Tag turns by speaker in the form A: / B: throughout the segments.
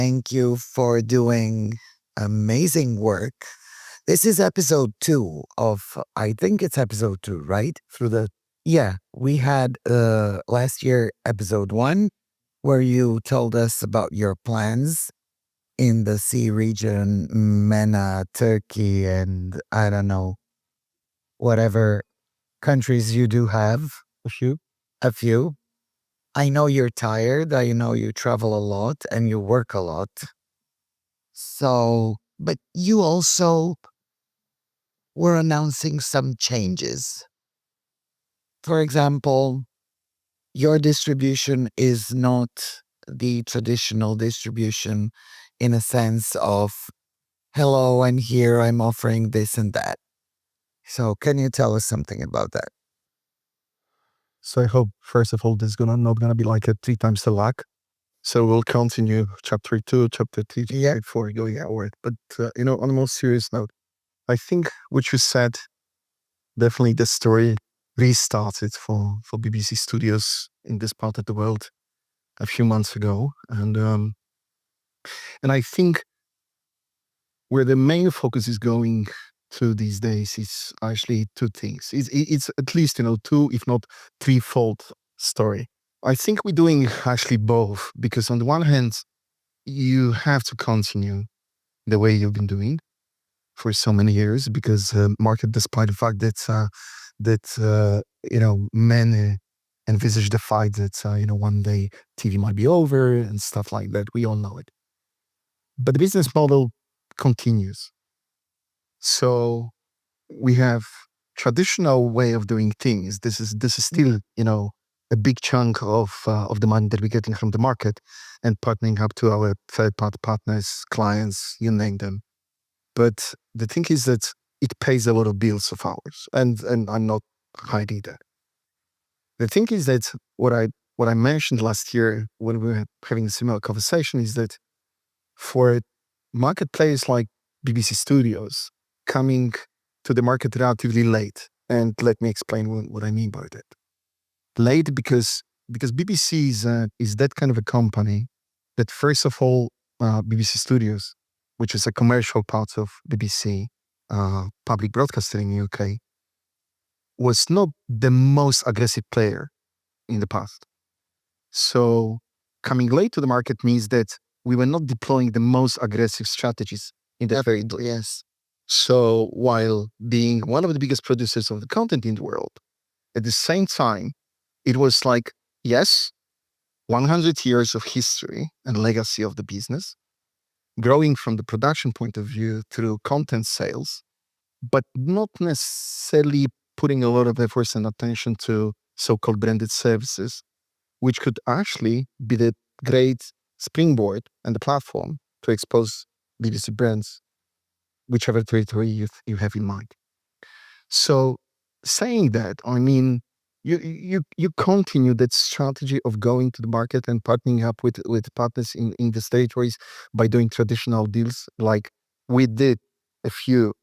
A: Thank you for doing amazing work. This is episode 2 of, I think it's episode 2, right? Yeah, we had last year episode 1 where you told us about your plans in the sea region, MENA, Turkey, and I don't know, whatever countries you do have.
B: A few.
A: A few. I know you're tired. I know you travel a lot and you work a lot. So, but you also were announcing some changes. For example, your distribution is not the traditional distribution in a sense of, hello, I'm here, I'm offering this and that. So, can you tell us something about that?
B: So I hope, first of all, this is not gonna be like a 3 times the lag. So we'll continue chapter 2, chapter 3,
A: Yeah.
B: before going outward. But on a more serious note, I think what you said, definitely the story restarted for BBC Studios in this part of the world a few months ago, and I think where the main focus is going to these days is actually 2 things. It's at least 2, if not threefold story. I think we're doing actually both, because on the one hand, you have to continue the way you've been doing for so many years, because market, despite the fact that many envisage the fact that one day TV might be over and stuff like that. We all know it, but the business model continues. So we have traditional way of doing things. This is still a big chunk of the money that we're getting from the market and partnering up to our third-party partners, clients, you name them. But the thing is that it pays a lot of bills of ours, and I'm not hiding that. The thing is that what I mentioned last year when we were having a similar conversation is that for market players like BBC Studios coming to the market relatively late, and let me explain what I mean by that. Late because BBC is that kind of a company that, first of all, BBC Studios, which is a commercial part of BBC, public broadcasting in UK, was not the most aggressive player in the past. So coming late to the market means that we were not deploying the most aggressive strategies in the very
A: Yes.
B: So while being one of the biggest producers of the content in the world, at the same time, it was like, yes, 100 years of history and legacy of the business, growing from the production point of view through content sales, but not necessarily putting a lot of efforts and attention to so-called branded services, which could actually be the great springboard and the platform to expose BBC brands, whichever territory you have in mind. So saying that, I mean, you continue that strategy of going to the market and partnering up with partners in these territories by doing traditional deals like we did a few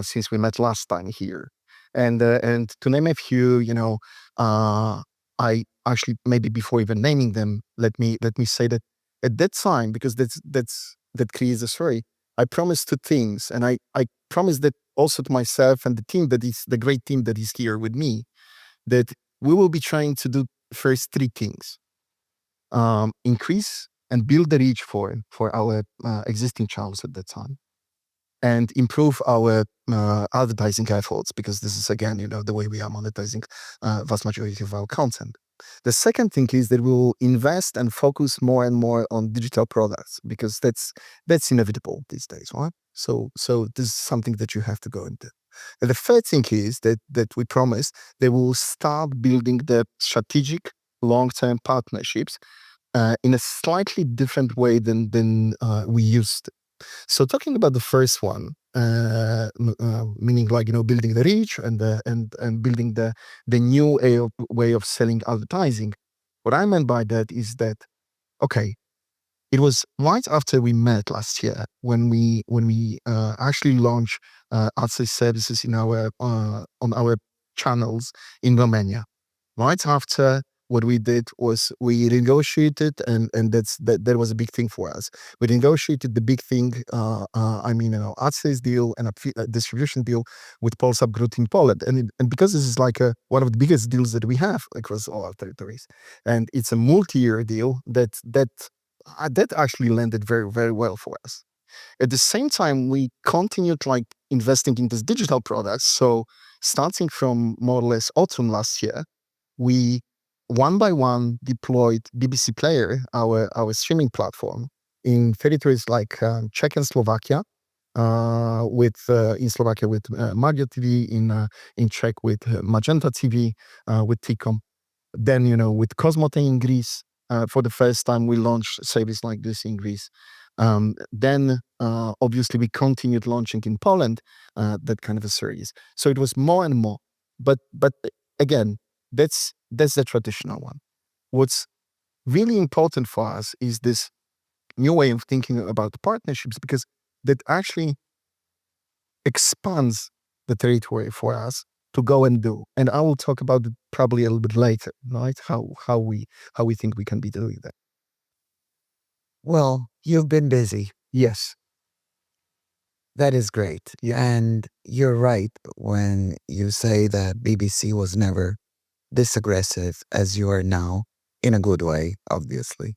B: since we met last time here. And to name a few, I actually, maybe before even naming them, let me say that at that time, because that creates a story, I promised 2 things, and I promised that also to myself and the team, that is the great team that is here with me, that we will be trying to do first 3 things. Increase and build the reach for our existing channels at that time, and improve our advertising efforts, because this is, again, the way we are monetizing vast majority of our content. The second thing is that we will invest and focus more and more on digital products, because that's inevitable these days, right? So this is something that you have to go into. And the third thing is that we promise that we will start building the strategic long-term partnerships in a slightly different way than we used to. So talking about the first one, meaning like building the reach and building the new way of selling advertising. What I meant by that is that, okay, it was right after we met last year when we actually launched ad services in our on our channels in Romania. Right after what we did was we renegotiated, and that was a big thing for us. We negotiated the big thing, ad sales deal and a distribution deal with Polsat Group in Poland. And because this is like one of the biggest deals that we have across all our territories, and it's a multi-year deal that actually landed very, very well for us. At the same time, we continued like investing in this digital products. So starting from more or less autumn last year, we one by one deployed BBC Player, our streaming platform, in territories like Czech and Slovakia, in Slovakia with Magio TV, in Czech with Magenta TV, with T-Com. Then, with Cosmote in Greece, for the first time, we launched a service like this in Greece. Then, obviously, we continued launching in Poland that kind of a series. So it was more and more. But again, that's the traditional one. What's really important for us is this new way of thinking about partnerships, because that actually expands the territory for us to go and do. And I will talk about it probably a little bit later, right? How we think we can be doing that.
A: Well, you've been busy.
B: Yes.
A: That is great.
B: Yeah.
A: And you're right when you say that BBC was never this aggressive as you are now, in a good way, obviously.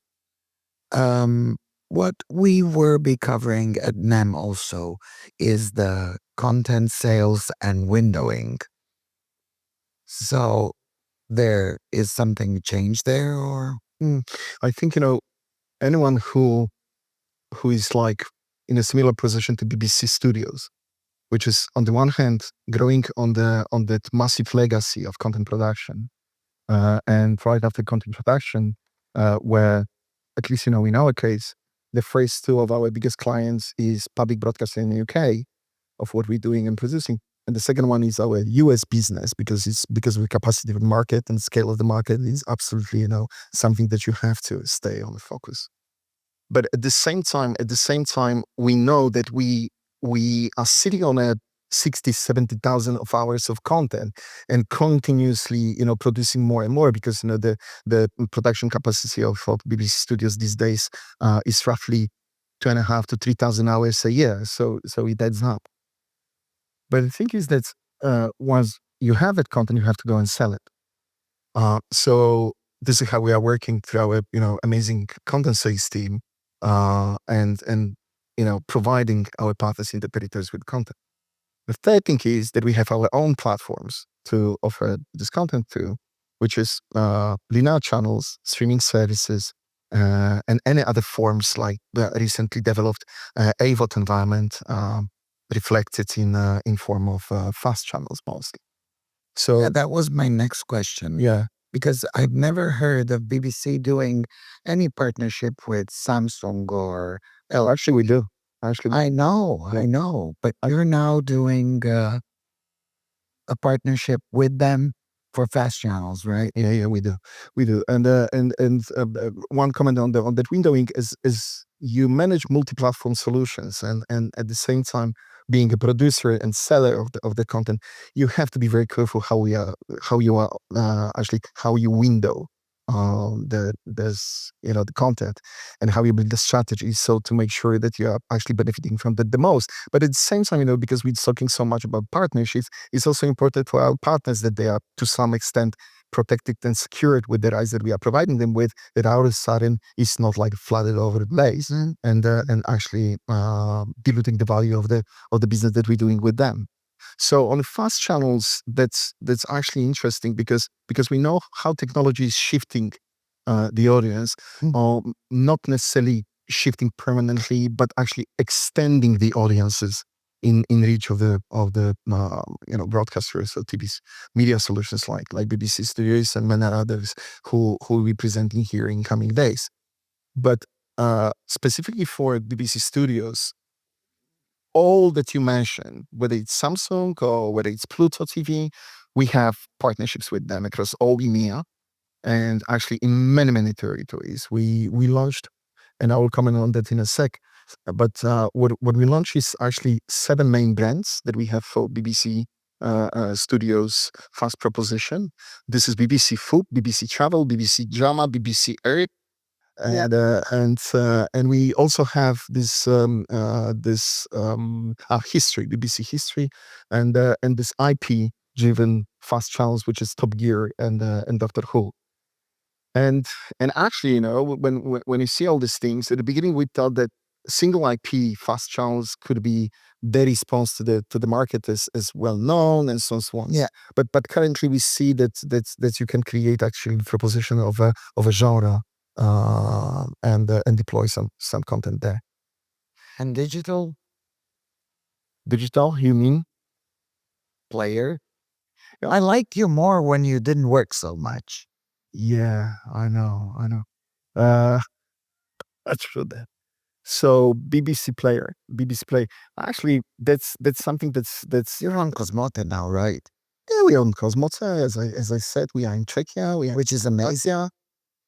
A: What we will be covering at NEM also is the content sales and windowing. So there is something changed there, or?
B: I think, anyone who is like in a similar position to BBC Studios, which is on the one hand growing on that massive legacy of content production, and right after content production, where at least in our case, the first two of our biggest clients is public broadcaster in the UK of what we're doing and producing, and the second one is our US business, because of the capacity of the market and scale of the market is absolutely something that you have to stay on the focus. But at the same time, we know that we are sitting on a 60,000-70,000 of hours of content and continuously, producing more and more, because the production capacity of BBC Studios these days is roughly 2,500 to 3,000 hours a year. So it adds up. But the thing is that once you have that content, you have to go and sell it. So this is how we are working through our amazing content sales team, and providing our partners in the territories with content. The third thing is that we have our own platforms to offer this content to, which is linear channels, streaming services, and any other forms like the recently developed AVOD environment, reflected in form of fast channels mostly. So
A: Yeah, that was my next question.
B: yeah,
A: Because I've never heard of BBC doing any partnership with Samsung or LG.
B: actually we do. Actually,
A: I know, but you're now doing a partnership with them for fast channels, right?
B: yeah, we do. And one comment on that windowing is you manage multi-platform solutions, and at the same time being a producer and seller of the content, you have to be very careful how you window the content, and how you build the strategy, so to make sure that you are actually benefiting from that the most. But at the same time, because we're talking so much about partnerships, it's also important for our partners that they are to some extent protected and secured with the rights that we are providing them with, that all of a sudden is not like flooded over the place, and actually diluting the value of the business that we're doing with them. So on the fast channels, that's actually interesting, because we know how technology is shifting the audience, or not necessarily shifting permanently, but actually extending the audiences in reach of the broadcasters or TV's media solutions like BBC Studios and many others who will be presenting here in coming days. But specifically for BBC Studios, all that you mentioned, whether it's Samsung or whether it's Pluto TV, we have partnerships with them across all EMEA, and actually in many, many territories. We launched, and I will comment on that in a sec, but what we launched is actually 7 main brands that we have for BBC Studios fast proposition. This is BBC Food, BBC Travel, BBC Drama, BBC Earth. And we also have this history, BBC History, and this IP driven fast channels, which is Top Gear and Doctor Who. And actually, when you see all these things, at the beginning we thought that single IP fast channels could be their response to the market as well known and so on.
A: Yeah.
B: But currently we see that you can create actually the proposition of a genre and deploy some content there.
A: And digital
B: you mean?
A: Player. I liked you more when you didn't work so much.
B: Yeah, I know. That's true that. So BBC Play. Actually, that's something that's.
A: You're on Cosmote now, right?
B: Yeah, we're on Cosmote. As I said, we are in Czechia.
A: Which is amazing.
B: Yeah.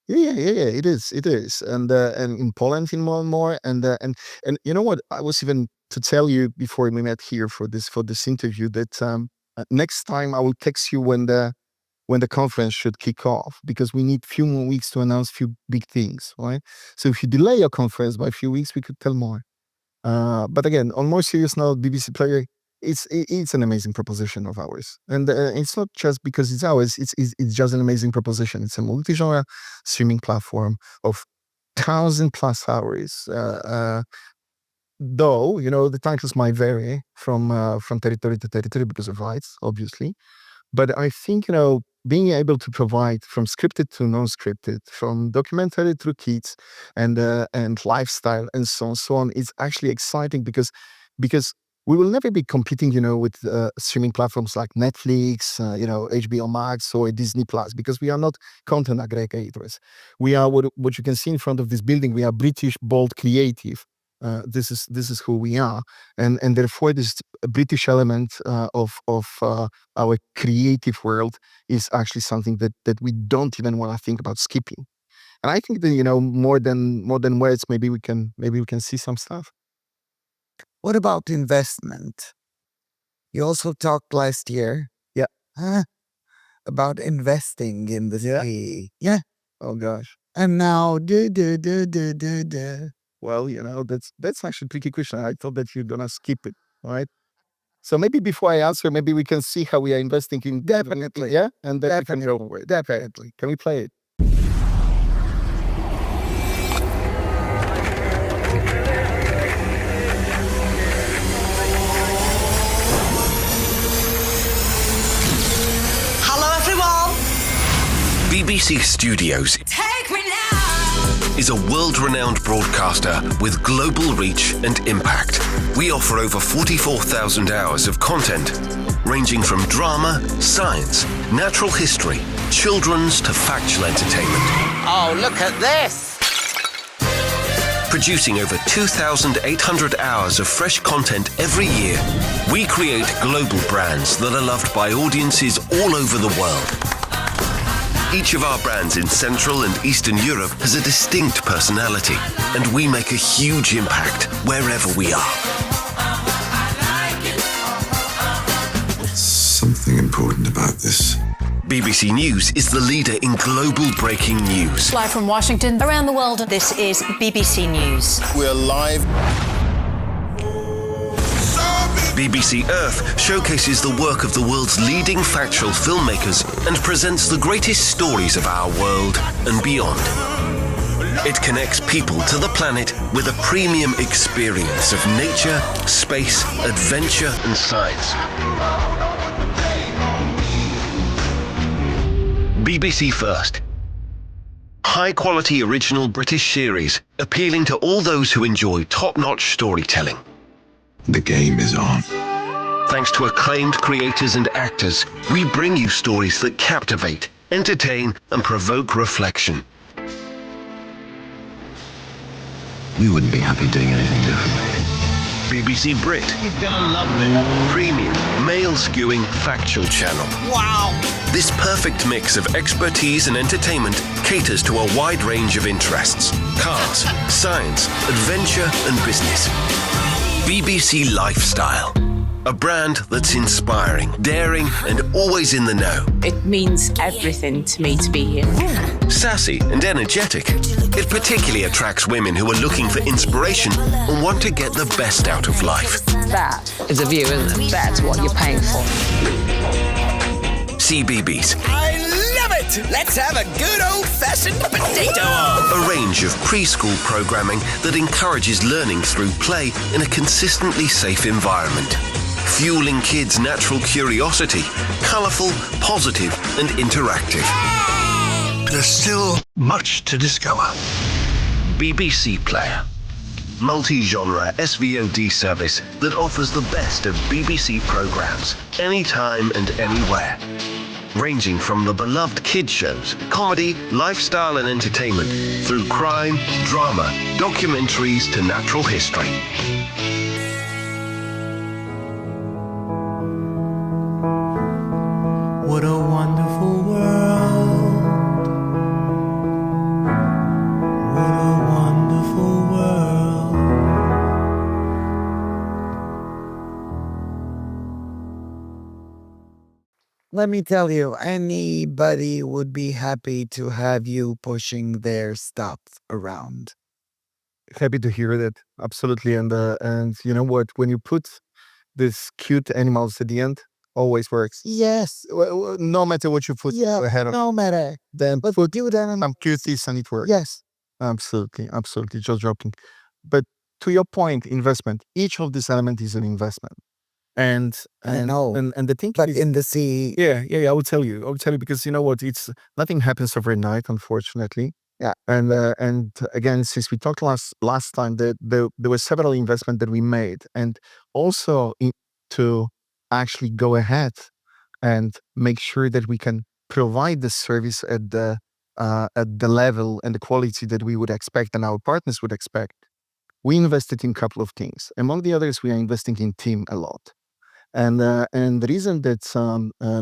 B: It is, and in Poland, in more and more, and you know what? I was even to tell you before we met here for this interview that next time I will text you when the conference should kick off, because we need few more weeks to announce few big things, right? So if you delay your conference by a few weeks, we could tell more. But again, on more serious note, BBC Player, it's an amazing proposition of ours, and it's not just because it's ours. It's just an amazing proposition. It's a multi-genre streaming platform of 1,000+ hours. Though the titles might vary from territory to territory because of rights, obviously. But I think being able to provide from scripted to non-scripted, from documentary through kids and lifestyle and so on, is actually exciting because we will never be competing, with streaming platforms like Netflix, HBO Max or Disney Plus, because we are not content aggregators. We are what you can see in front of this building. We are British, bold, creative. This is who we are, and therefore this British element of our creative world is actually something that we don't even want to think about skipping. And I think that more than words, maybe we can see some stuff.
A: What about investment? You also talked last year.
B: Yeah.
A: About investing in the city. Yeah.
B: Oh gosh.
A: And now
B: Well, that's actually a tricky question. I thought that you're gonna skip it, right? So maybe before I answer, maybe we can see how we are investing in.
A: Definitely.
B: Yeah, and then
A: Definitely.
B: we can go with. Definitely. Can we play it?
C: Hello, everyone.
D: BBC Studios
C: Take me now.
D: is a world-renowned broadcaster with global reach and impact. We offer over 44,000 hours of content, ranging from drama, science, natural history, children's to factual entertainment.
E: Oh, look at this!
D: Producing over 2,800 hours of fresh content every year, we create global brands that are loved by audiences all over the world. Each of our brands in Central and Eastern Europe has a distinct personality, and we make a huge impact wherever we are.
F: Something important about this.
D: BBC News is the leader in global breaking news.
G: Live from Washington, around the world, this is BBC News.
F: We're live.
D: BBC Earth showcases the work of the world's leading factual filmmakers and presents the greatest stories of our world and beyond. It connects people to the planet with a premium experience of nature, space, adventure and science. BBC First. High-quality original British series appealing to all those who enjoy top-notch storytelling.
F: The game is on.
D: Thanks to acclaimed creators and actors, we bring you stories that captivate, entertain, and provoke reflection.
F: We wouldn't be happy doing anything differently.
D: BBC Brit.
E: He's gonna love it.
D: Premium, male-skewing factual channel.
E: Wow!
D: This perfect mix of expertise and entertainment caters to a wide range of interests. Cars, science, adventure, and business. BBC Lifestyle. A brand that's inspiring, daring, and always in the know.
H: It means everything to me to be here.
D: Sassy and energetic. It particularly attracts women who are looking for inspiration and want to get the best out of life.
H: That is a view, isn't it? That's what you're paying for.
D: CBBS.
E: I love it! Let's have a good old-fashioned potato.
D: A range of preschool programming that encourages learning through play in a consistently safe environment. Fueling kids' natural curiosity, colourful, positive and interactive.
E: There's still much to discover.
D: BBC Player. Multi-genre SVOD service that offers the best of BBC programmes, anytime and anywhere. Ranging from the beloved kids shows, comedy, lifestyle and entertainment, through crime, drama, documentaries to natural history.
I: What a wonderful world. What a wonderful world.
A: Let me tell you, anybody would be happy to have you pushing their stuff around.
B: Happy to hear that. Absolutely. And you know what? When you put these cute animals at the end, always works.
A: Yes.
B: No matter what you put ahead of
A: No matter.
B: them,
A: But
B: put
A: do that.
B: some cuties and it works.
A: Yes.
B: Absolutely. Absolutely. Just joking. But to your point, investment. Each of these elements is an investment. And
A: I know.
B: And the thing
A: But
B: is,
A: in the sea,
B: yeah, I will tell you. Because you know what? It's nothing happens overnight, unfortunately.
A: Yeah.
B: And again, since we talked last time, there were several investments that we made, and also to actually go ahead and make sure that we can provide the service at the level and the quality that we would expect and our partners would expect. We invested in a couple of things. Among the others, we are investing in team a lot. And the reason that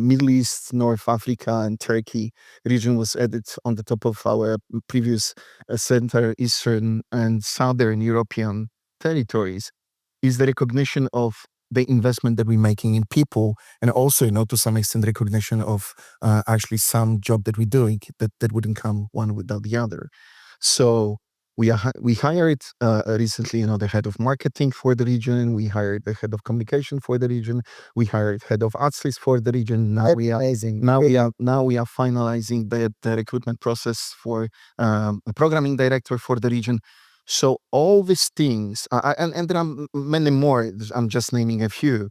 B: Middle East, North Africa, and Turkey region was added on the top of our previous Central, Eastern, and Southern European territories is the recognition of the investment that we're making in people, and also, to some extent, recognition of actually some job that we're doing that wouldn't come one without the other. So we hired recently, the head of marketing for the region. We hired the head of communication for the region. We hired head of arts for the region. Now we are
A: amazing.
B: Now we are finalizing the recruitment process for a programming director for the region. So all these things, and there are many more. I'm just naming a few.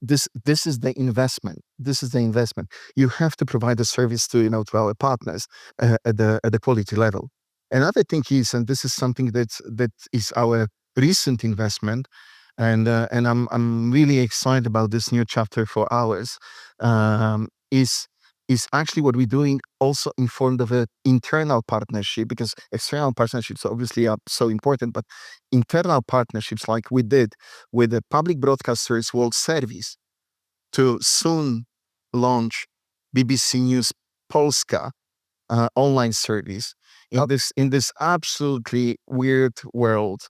B: This is the investment. This is the investment. You have to provide a service to to our partners at the quality level. Another thing is, and this is something that is our recent investment, and I'm really excited about this new chapter for ours. Is actually what we're doing also in form of an internal partnership, because external partnerships obviously are so important, but internal partnerships like we did with the Public Broadcasters World Service to soon launch BBC News Polska online service in this absolutely weird world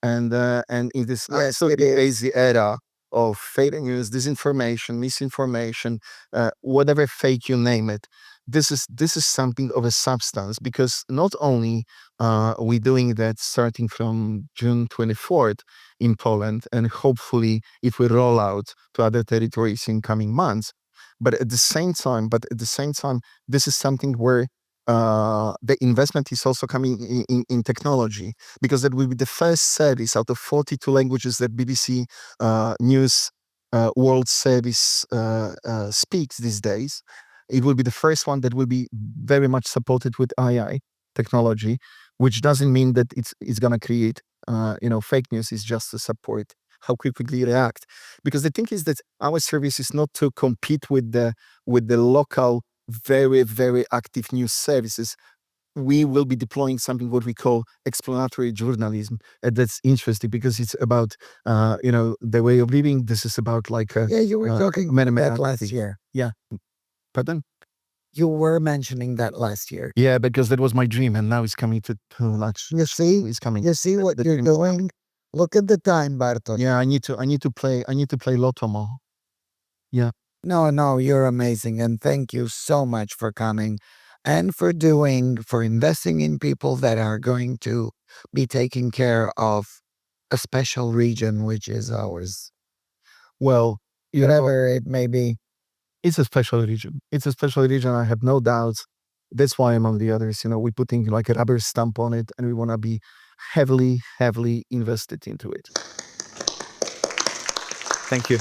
B: and in this absolutely crazy era of fake news, disinformation, misinformation, whatever fake you name it. This is something of a substance, because not only we're doing that starting from June 24th in Poland, and hopefully it will roll out to other territories in coming months, but at the same time, this is something where the investment is also coming in technology, because that will be the first service out of 42 languages that BBC News World Service speaks these days. It will be the first one that will be very much supported with AI technology, which doesn't mean that it's going to create fake news. It's just to support how quickly react, because the thing is that our service is not to compete with the local very, very active news services. We will be deploying something what we call explanatory journalism. And that's interesting because it's about, the way of living. This is about
A: you were talking about last year.
B: Yeah. Pardon?
A: You were mentioning that last year.
B: Yeah, because that was my dream, and now it's coming to
A: You see?
B: It's coming.
A: You see what you're doing? Look at the time, Bartosz.
B: Yeah, I need to play Lotto more. Yeah.
A: No, you're amazing. And thank you so much for coming and for investing in people that are going to be taking care of a special region, which is ours.
B: Well,
A: Whatever it may be.
B: it's a special region. It's a special region. I have no doubts. That's why among the others, we're putting like a rubber stamp on it, and we want to be heavily invested into it. Thank you.